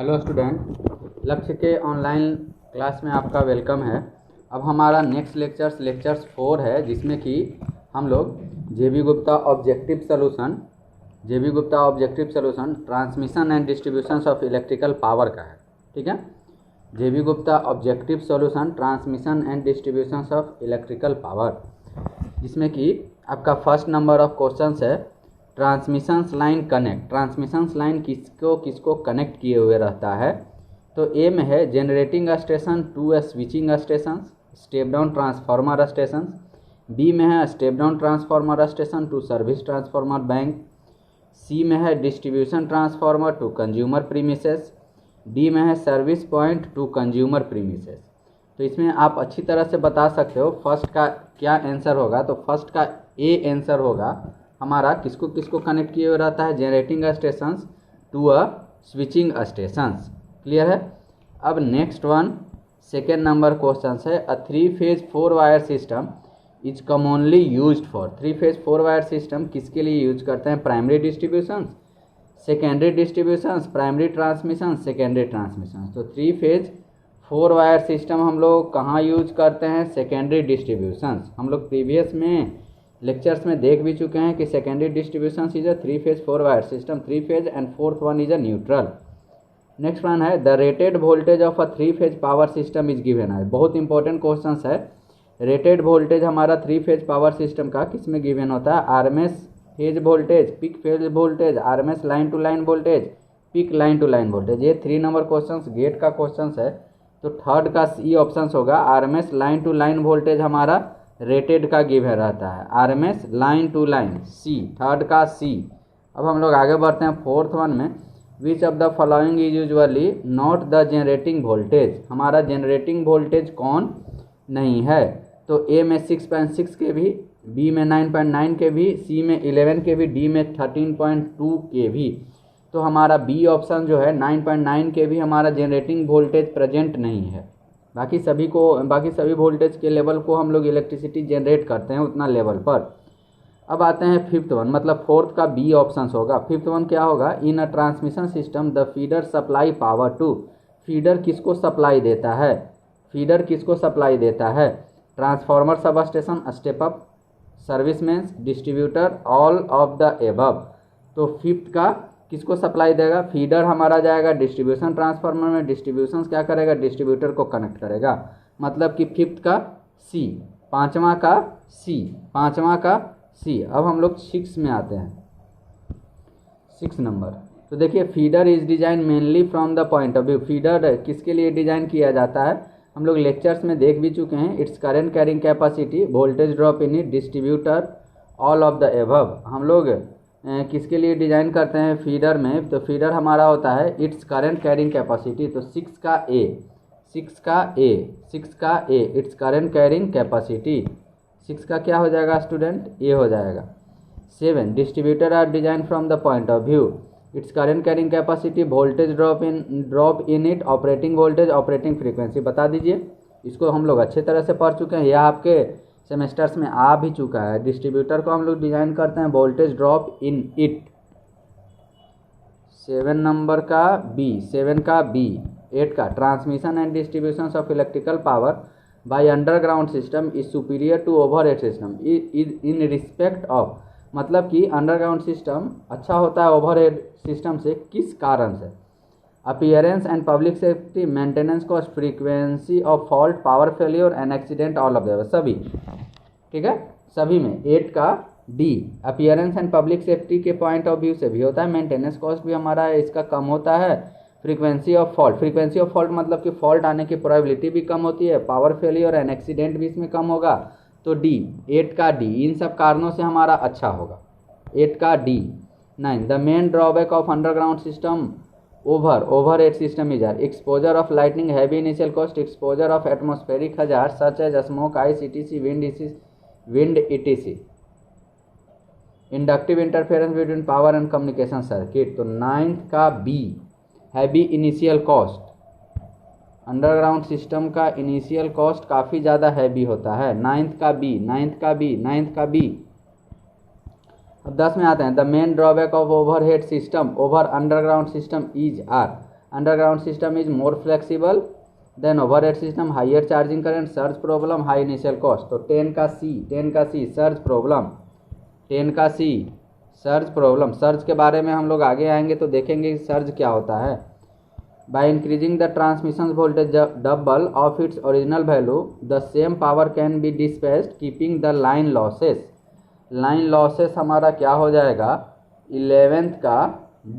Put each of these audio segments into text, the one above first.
Hello student, लक्ष्य के online class में आपका वेलकम है। अब हमारा नेक्स्ट लेक्चर्स 4 है, जिसमें कि हम लोग J B. Gupta objective solution transmission and distribution of electrical power का है। ठीक है, J B. Gupta objective solution transmission and distribution of electrical power, जिसमें कि आपका फर्स्ट नंबर ऑफ क्वेश्चंस है transmission line connect. Transmission line किसको कनेक्ट किए हुए रहता है? तो ए में है generating station to switching station, step down transformer station. B में है step down transformer station to service transformer bank. C में है distribution transformer to consumer premises. D में है service point to consumer premises. तो इसमें आप अच्छी तरह से बता सकते हो फर्स्ट का क्या आंसर होगा। तो फर्स्ट का ए आंसर होगा हमारा। किसको कनेक्ट किए हुए रहता है? Generating stations to uh switching stations. Clear है। अब next one second number question है uh 3 phase 4 wire system is commonly used for. 3 phase 4 wire system किसके लिए यूज करते हैं? Primary distribution, secondary distribution, primary transmission, secondary transmission. तो 3 phase 4 wire system हम लोग कहाँ यूज करते हैं? Secondary distribution. हम लोग प्रीवियस में लेक्चर्स में देख भी चुके हैं कि secondary distribution is a 3 phase 4 wire system, 3 phase and fourth one is a neutral. Next one है the rated voltage of a 3 phase power system is given है। बहुत इंपॉर्टेंट क्वेश्चन है। रेटेड वोल्टेज हमारा 3 फेज पावर सिस्टम का किस में given होता है? RMS phase voltage, peak phase voltage, RMS line to line voltage, peak line to line voltage. ये 3 नंबर क्वेश्चन गेट का क्वेश्चन है। तो थर्ड का सी ऑप्शन होगा। RMS line to line voltage हमारा रेटेड का गिवन रहता है, RMS line to line, C, third का सी। अब हम लोग आगे बढ़ते हैं फोर्थ वन में। विच of the following is usually not the generating voltage. हमारा जनरेटिंग वोल्टेज कौन नहीं है? तो ए में 6.6 के भी, बी में 9.9 के भी, सी में 11 के भी, डी में 13.2 के भी। तो हमारा बी ऑप्शन जो है 9.9 के भी हमारा जनरेटिंग वोल्टेज प्रेजेंट नहीं है। बाकी सभी वोल्टेज के लेवल को हम लोग इलेक्ट्रिसिटी जनरेट करते हैं उतना लेवल पर। अब आते हैं फिफ्थ वन, मतलब फोर्थ का बी ऑप्शन होगा। फिफ्थ वन क्या होगा? In a transmission system the feeder supply power to. Feeder किसको सप्लाई देता है? फीडर किसको सप्लाई देता है? Transformer, sub station, step up, serviceman, distributor, all of the above. तो फिफ्थ का किसको सप्लाई देगा? फीडर हमारा जाएगा डिस्ट्रीब्यूशन ट्रांसफार्मर में, डिस्ट्रीब्यूशन क्या करेगा? डिस्ट्रीब्यूटर को कनेक्ट करेगा। मतलब कि फिफ्थ का सी, पांचवा का सी। अब हम लोग 6 में आते हैं, 6 नंबर। तो देखिए feeder is design mainly from the point of view. Feeder किसके लिए डिजाइन किया जाता है? हम लोग लेक्चर्स में देख भी चुके हैं। It's current carrying capacity, voltage drop in it, distributor, all of the above. हम लोग किसके लिए डिजाइन करते हैं फीडर में? तो फीडर हमारा होता है इट्स करेंट कैरिंग कैपेसिटी। तो 6 का ए इट्स करेंट कैरिंग कैपेसिटी। 6 का क्या हो जाएगा स्टूडेंट? ए हो जाएगा। 7 distributor are design from the point of view. Its current carrying capacity, voltage drop in it, operating voltage, operating frequency. बता दीजिए। इसको हम लोग अच्छे तरह से पढ़ चुके हैं, यह आपके सेमेस्टर्स में आ भी चुका है। डिस्ट्रीब्यूटर को हम लोग डिजाइन करते हैं voltage drop in it. 7 number का बी, 7 का बी। 8 का transmission and distribution of electrical power by underground system is superior to overhead system is in respect of. मतलब कि अंडरग्राउंड सिस्टम अच्छा होता है ओवरहेड सिस्टम से किस कारण से? Appearance and public safety, maintenance cost, frequency of fault, power failure and accident, all of the सभी। ठीक है, सभी में 8 का D. Appearance and public safety के पॉइंट ऑफ व्यू से भी होता है, मेंटेनेंस कॉस्ट भी हमारा इसका कम होता है, फ्रीक्वेंसी ऑफ फॉल्ट मतलब कि फॉल्ट आने की प्रोबेबिलिटी भी कम होती है, पावर फेलियर एंड एक्सीडेंट भी इसमें कम होगा। तो डी, 8 का डी, इन सब कारणों से हमारा अच्छा होगा 8 का D. 9 the main drawback of underground system overhead system is exposure of lightning, heavy initial cost, exposure of atmospheric hazards such as smoke, ice, etc., wind, etc., inductive interference between power and communication circuit। तो 9th का B, heavy initial cost. Underground system का initial cost काफ़ी ज़्यादा heavy होता है। 9th का B. अब 10 में आते हैं। The main drawback of overhead system over underground system is are. Underground system is more flexible than overhead system, higher charging current, surge problem, high initial cost. तो 10 का C सर्ज प्रॉब्लम, 10 का C surge problem. Surge के बारे में हम लोग आगे आएंगे तो देखेंगे कि सर्ज क्या होता है। By increasing the transmission voltage double of its original value, the same power can be dispatched keeping the line losses. Line losses हमारा क्या हो जाएगा 11th का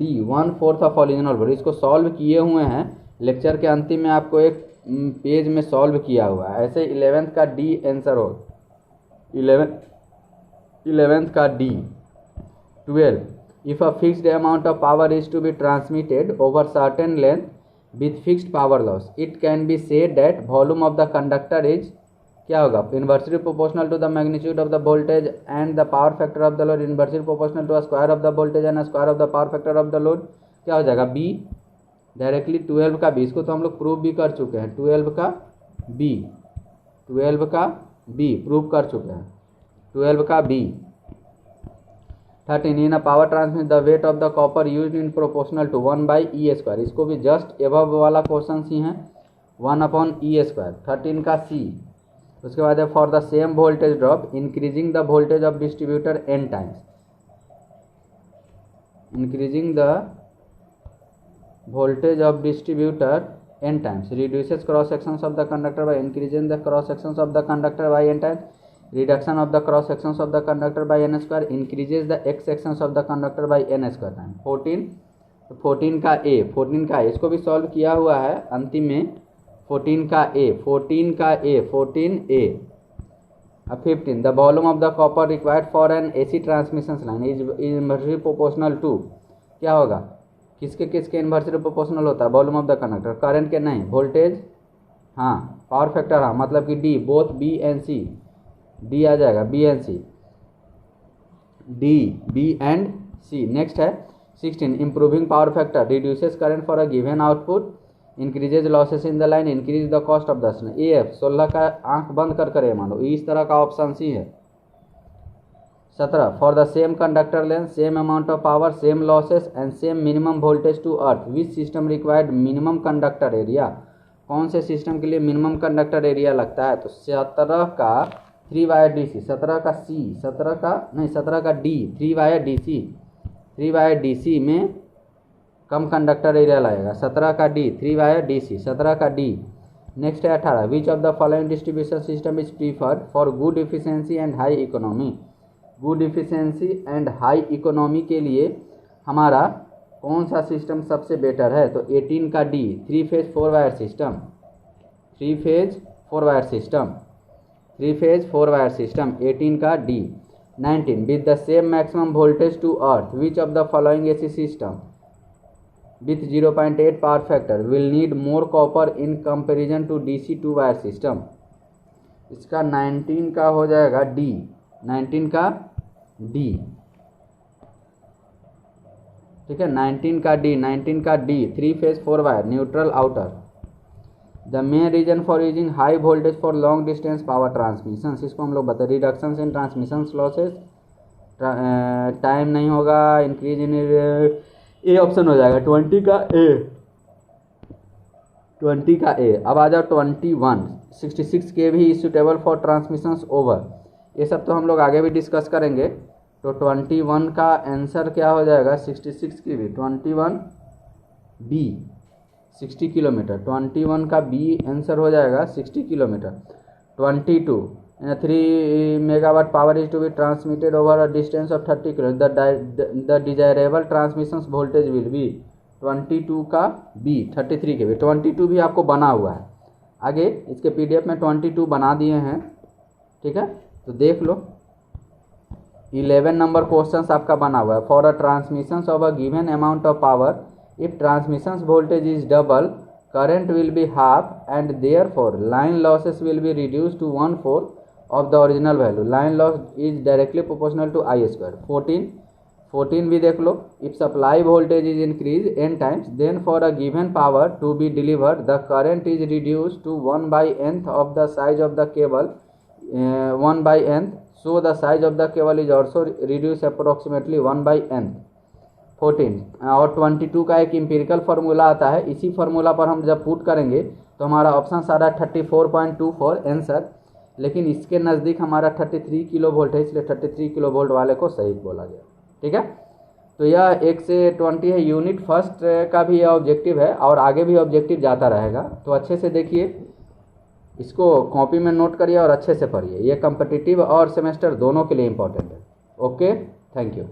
D 1/4 ऑफ ओरिजिनल वैल्यू। इसको सॉल्व किए हुए हैं लेक्चर के अंतिम में, आपको एक पेज में सॉल्व किया हुआ है। ऐसे 11th का D आंसर हो 11th का D। 12 if a fixed amount of power is to be transmitted over certain length with fixed power loss, it can be said that volume of the conductor is क्या होगा inversely proportional to the magnitude of the voltage and the power factor of the load, inversely proportional to a square of the voltage and a square of the power factor of the load। क्या हो जाएगा B directly 12 का B। इसको तो हम लोग prove भी कर चुके हैं। 12 का B प्रूव कर चुके हैं। 12 का B। 13 in a power transmission the weight of the copper used in proportional to 1/E²। इसको भी जस्ट एबव वाला क्वेश्चन ही है 1/E²। 13 का C। उसके बाद है for the same voltage drop increasing the voltage of distributor n times, increasing the voltage of distributor n times reduces cross sections of the conductor by increasing the cross sections of the conductor by n times, reduction of the cross sections of the conductor by n square increases the x sections of the conductor by n square time। 14 का A इसको भी solve किया हुआ है अंतिम में। 14 का A। अब 15 the volume of the copper required for an AC transmission line is inversely proportional to, क्या होगा किसके इनवर्सली प्रोपोर्शनल होता है volume of the conductor, current के नहीं, वोल्टेज हाँ, पावर फैक्टर हाँ, मतलब कि D both B and C, D आ जाएगा B and C, D B and C। Next है 16 improving power factor reduces current for a given output, increases losses in the line, increase the cost of the AF। 16 का आंख बंद कर करे मान लो, इस तरह का ऑप्शन सी है। 17 for the same conductor length same amount of power same losses and same minimum voltage to earth which system required minimum conductor area. कौन से सिस्टम के लिए मिनिमम कंडक्टर एरिया लगता है, तो 17 का 3 वायर DC, 17 का C, 17 का D 3 वायर DC में कम कंडक्टर एरिया लगेगा। 17 का D 3 वायर DC, 17 का D। नेक्स्ट है 18 विच of the following distribution system is preferred for good efficiency and high economy. Good efficiency and high economy के लिए हमारा कौन सा सिस्टम सबसे बेटर है, तो 18 का D 3 phase 4 wire system, 3 phase 4 wire system 18 का D। 19 with the same maximum voltage to earth which of the following AC system with 0.8 power factor will need more copper in comparison to DC 2 wire system। इसका 19 का हो जाएगा D, 19 का D, ठीक है 19 का D 3 phase 4 wire neutral outer. The main reason for using high voltage for long distance power transmission, इसको हम लोग बताए reduction in transmission losses, time नहीं होगा, इंक्रीज इन ए ऑप्शन हो जाएगा 20 का ए। अब आ जाओ 21 66 kV is suitable for transmission over, ये सब तो हम लोग आगे भी डिस्कस करेंगे। तो 21 का आंसर क्या हो जाएगा 66 kV 21 B 60 किलोमीटर, 21 का B आंसर हो जाएगा 60 kilometre. 22 3 megawatt power is to be transmitted over a distance of 30 km, the desirable transmission voltage will be 22 का B 33 kV। 22 भी आपको बना हुआ है, आगे इसके PDF में 22 बना दिए हैं, ठीक है तो देख लो। 11 नंबर क्वेश्चन आपका बना हुआ है for a transmission of a given amount of power if transmission voltage is double current will be half and therefore line losses will be reduced to 1/4 of the original value, line loss is directly proportional to I²। 14 भी देख लो, if supply voltage is increased n times then for a given power to be delivered the current is reduced to 1/nth of the size of the cable, 1/nth, so the size of the cable is also reduced approximately 1/nth 14 और 22 का एक empirical formula आता है। इसी formula पर हम जब put करेंगे तो हमारा ऑप्शन सारा 34.24 आंसर, लेकिन इसके नज़दीक हमारा 33 किलो वोल्ट है, इसलिए 33 किलो वोल्ट वाले को सही बोला गया। ठीक है, तो यह 1 से 20 है। यूनिट फर्स्ट का भी यह ऑब्जेक्टिव है और आगे भी ऑब्जेक्टिव जाता रहेगा, तो अच्छे से देखिए, इसको कॉपी में नोट करिए और अच्छे से पढ़िए। ये कॉम्पिटिटिव और सेमेस्टर दोनों के लिए इम्पोर्टेंट है। Okay, thank you.